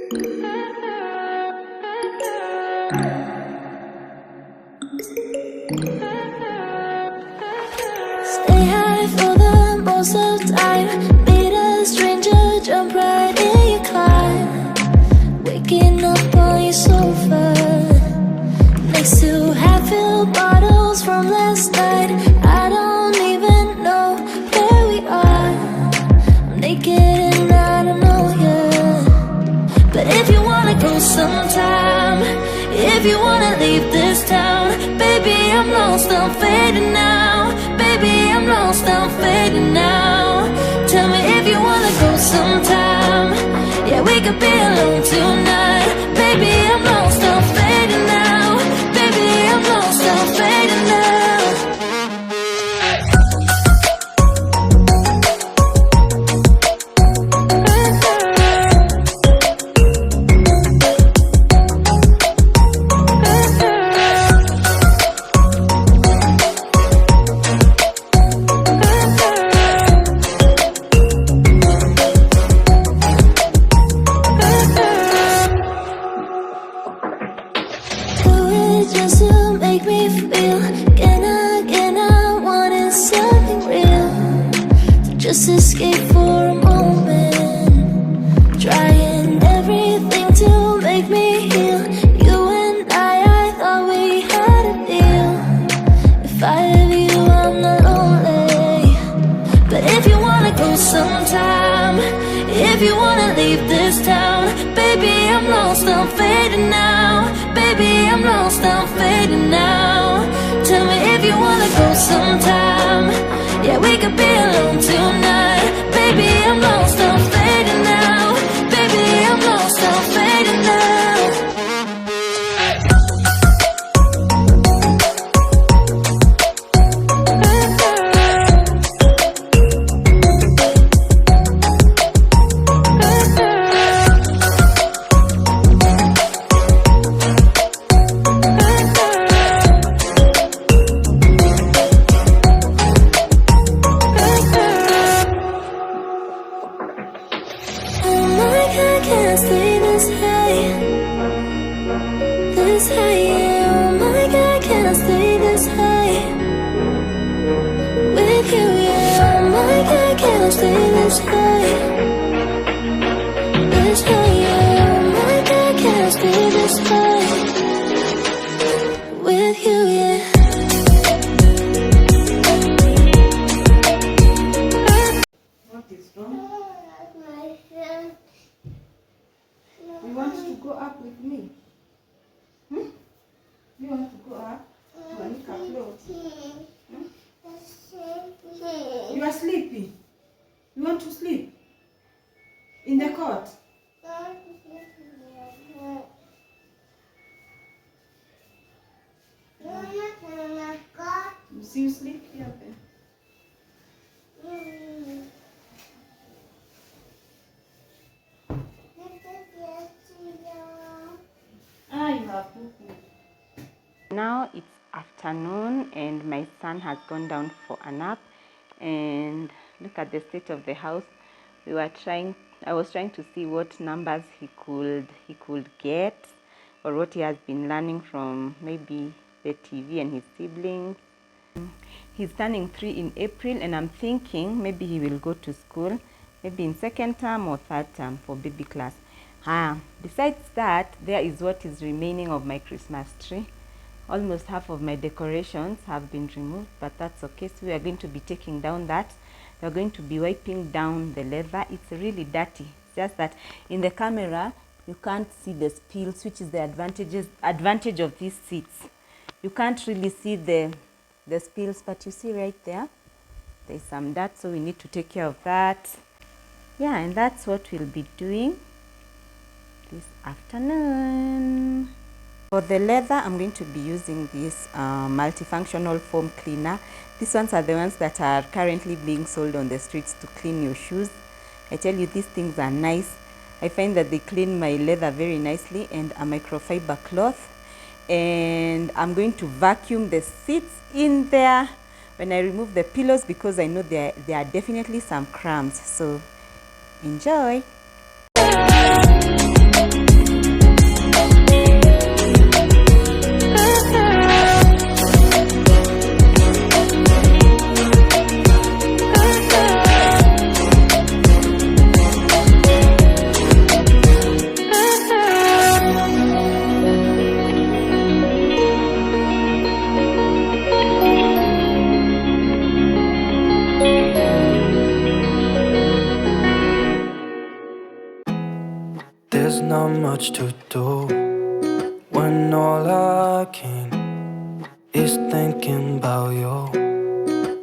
Stay high for the most of time. Meet a stranger, jump right in your climb. Waking up on your sofa next to half-filled bottles from last night. I don't even know where we are. I'm naked and I don't know you. But if you wanna go sometime, if you wanna leave this town, baby, I'm lost, I'm fading now. Baby, I'm lost, I'm fading now. Tell me if you wanna go sometime. Yeah, we could be alone tonight. Baby, I'm lost, I'm fading now. Baby, I'm lost, I'm fading now. Just to make me feel, can I wanted something real, to just escape for a moment, trying everything to make me heal. You and I thought we had a deal. If I have you, I'm not lonely. But if you wanna go sometime, if you wanna leave this town, baby, I'm lost, I'm fading now. Baby, I'm lost, I'm fading now. Tell me if you wanna go sometime. Yeah, we could be alone tonight. Baby, I'm lost, I'm fading now. Baby, I'm lost, I'm fading now. You want to go up with me? You want to go up? You are sleepy. You want to sleep? In the cot? You see you sleep here then? Now it's afternoon and my son has gone down for a nap, and look at the state of the house. I was trying to see what numbers he could get, or what he has been learning from maybe the TV and his siblings. He's turning 3 in April, and I'm thinking maybe he will go to school maybe in 2nd term or 3rd term for baby class. Besides that, there is what is remaining of my Christmas tree. Almost half of my decorations have been removed, but that's okay. So we are going to be taking down that. We are going to be wiping down the leather. It's really dirty. It's just that in the camera you can't see the spills, which is the advantage of these seats. You can't really see the spills, but you see right there, there's some dirt, so we need to take care of that. Yeah, and that's what we'll be doing this afternoon. For the leather, I'm going to be using this multifunctional foam cleaner. These ones are the ones that are currently being sold on the streets to clean your shoes. I tell you, these things are nice. I find that they clean my leather very nicely, and a microfiber cloth. And I'm going to vacuum the seats in there when I remove the pillows, because I know there are definitely some crumbs. So enjoy. There's not much to do when all I can is thinking about you.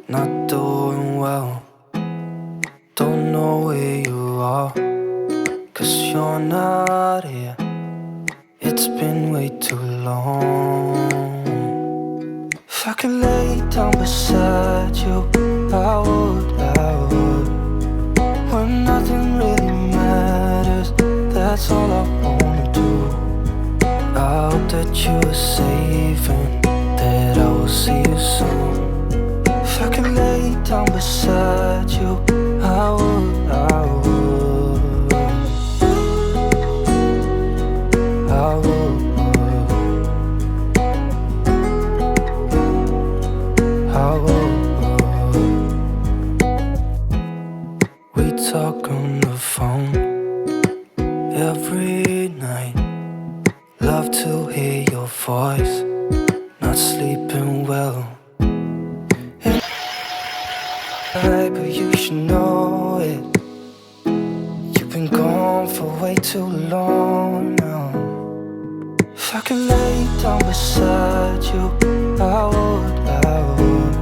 Not doing well, don't know where you are, 'cause you're not here. It's been way too long. If I could lay down beside you, I would, when nothing really matters. That's all I wanna do. I hope that you are safe and that I will see you soon. If I could lay down beside you, I would, I would, I would, I would. We talk on the phone every night. Love to hear your voice. Not sleeping well. But you should know it. You've been gone for way too long now. If I could lay down beside you, I would, I would.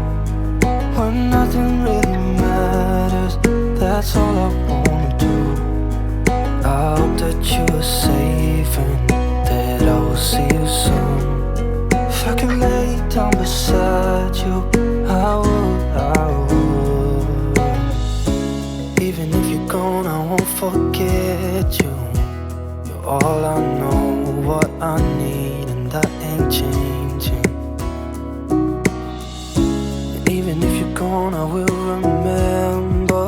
When nothing really matters, that's all I wanna do. I hope that you are safe and that I will see you soon. If I could lay down beside you, I would, I would. Even if you're gone, I won't forget you. You're all I know, what I need, and that ain't changing. And even if you're gone, I will remember.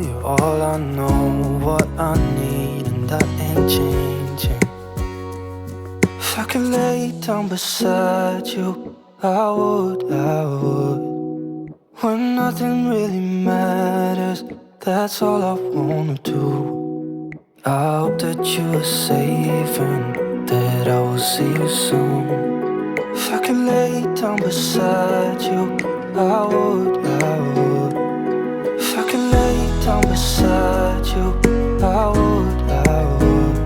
You're all I know, what I need, and that ain't changing. If I could lay down beside you, I would, I would. When nothing really matters, that's all I wanna do. I hope that you are safe and that I will see you soon. If I could lay down beside you, I would, I would. If I could lay down beside you, I would, I would.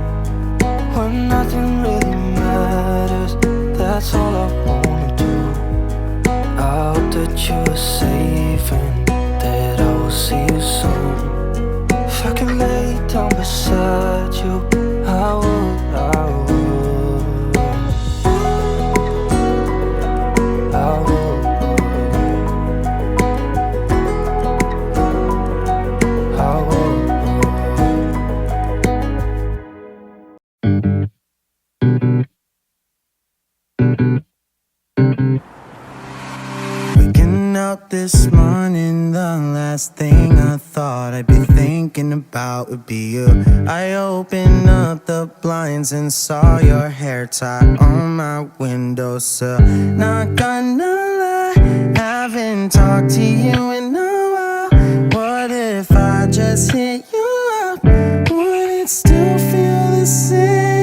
When nothing really matters, that's all I wanna do. I hope that you are safe and that I will see you soon. If I could lay down beside you, I would, I would, I would, I would. Waking up this morning, the last thing I thought I'd be thinking about would be you. I opened up the blinds and saw your hair tie on my windowsill. Not gonna lie, haven't talked to you in a while. What if I just hit you up? Would it still feel the same?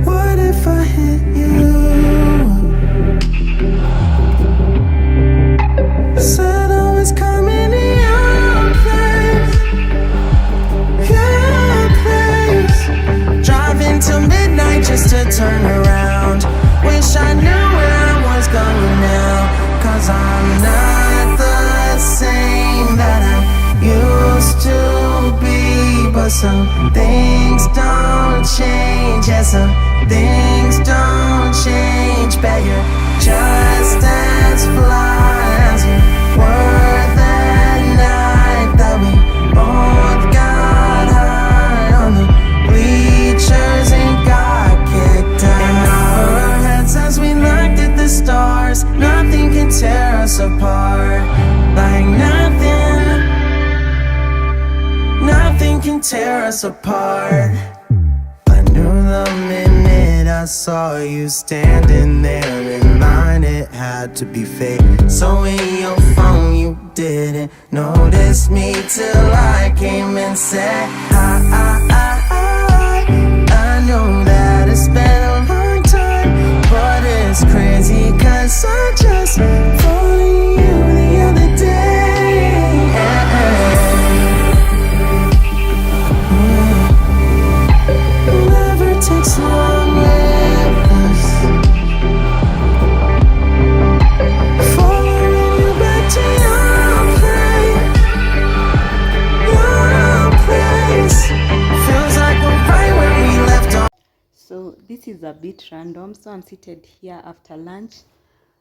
What if I hit you? Said I was coming to your place, your place. Driving till midnight just to turn around. Wish I knew where I was going now, 'cause I'm not the same that I used to be. But some things don't change, yeah, some things don't change. Bet you're just as fly as you were that night that we both got high on the bleachers and got kicked out. In our heads as we looked at the stars, nothing can tear us apart, like nothing. tear us apart. I knew the minute I saw you standing there in line, it had to be fake. So in your phone you didn't notice me till I came and said I know that it's been a long time, but it's crazy cause I just followed you the other day. Never takes long with us, following you back to your place. Feels like we're right where we left off. So this is a bit random. So I'm seated here after lunch.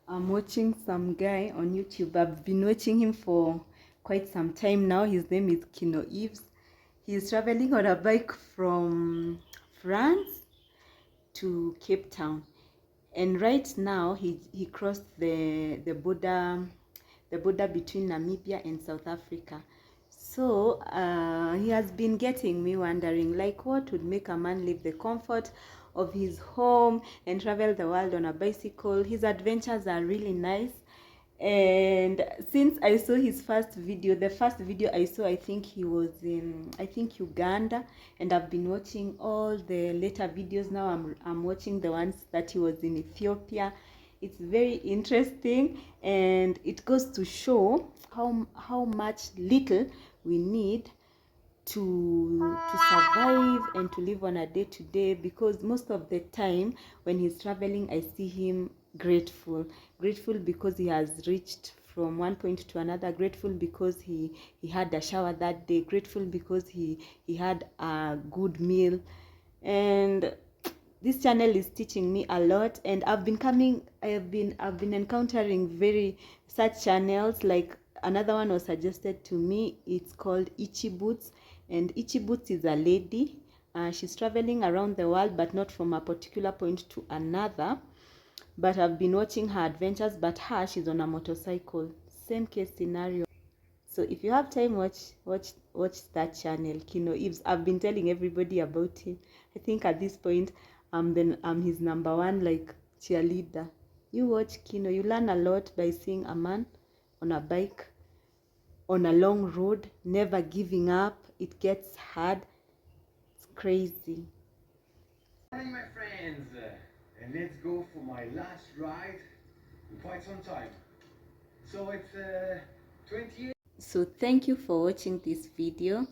I'm watching some guy on YouTube. I've been watching him for quite some time now. His name is Kino Yves. He's traveling on a bike from France to Cape Town. And right now he crossed the border between Namibia and South Africa. So he has been getting me wondering, like, what would make a man leave the comfort of his home and travel the world on a bicycle? His adventures are really nice. And since I saw his first video, the first video I saw, I think he was in, I think, Uganda, and I've been watching all the later videos. Now I'm watching the ones that he was in Ethiopia. It's very interesting, and it goes to show how much little we need to survive and to live on a day-to-day, because most of the time when he's traveling I see him grateful because he has reached from one point to another, grateful because he had a shower that day, grateful because he had a good meal. And this channel is teaching me a lot, and I've been encountering very such channels. Like, another one was suggested to me. It's called Itchy Boots, and Itchy Boots is a lady. She's traveling around the world, but not from a particular point to another. But I've been watching her adventures, but she's on a motorcycle. Same case scenario. So if you have time, watch that channel, Kino Yves. I've been telling everybody about him. I think at this point I'm his number one, like, cheerleader. You watch Kino, you learn a lot by seeing a man on a bike on a long road, never giving up. It gets hard. It's crazy. Morning, my friends, and let's go for my last ride in quite some time. So it's 28. So thank you for watching this video.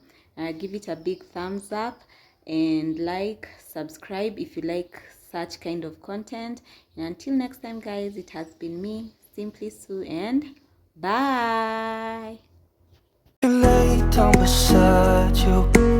Give it a big thumbs up and like, subscribe if you like such kind of content. And until next time, guys, it has been me, Simply Sue, and bye. Lay down beside you.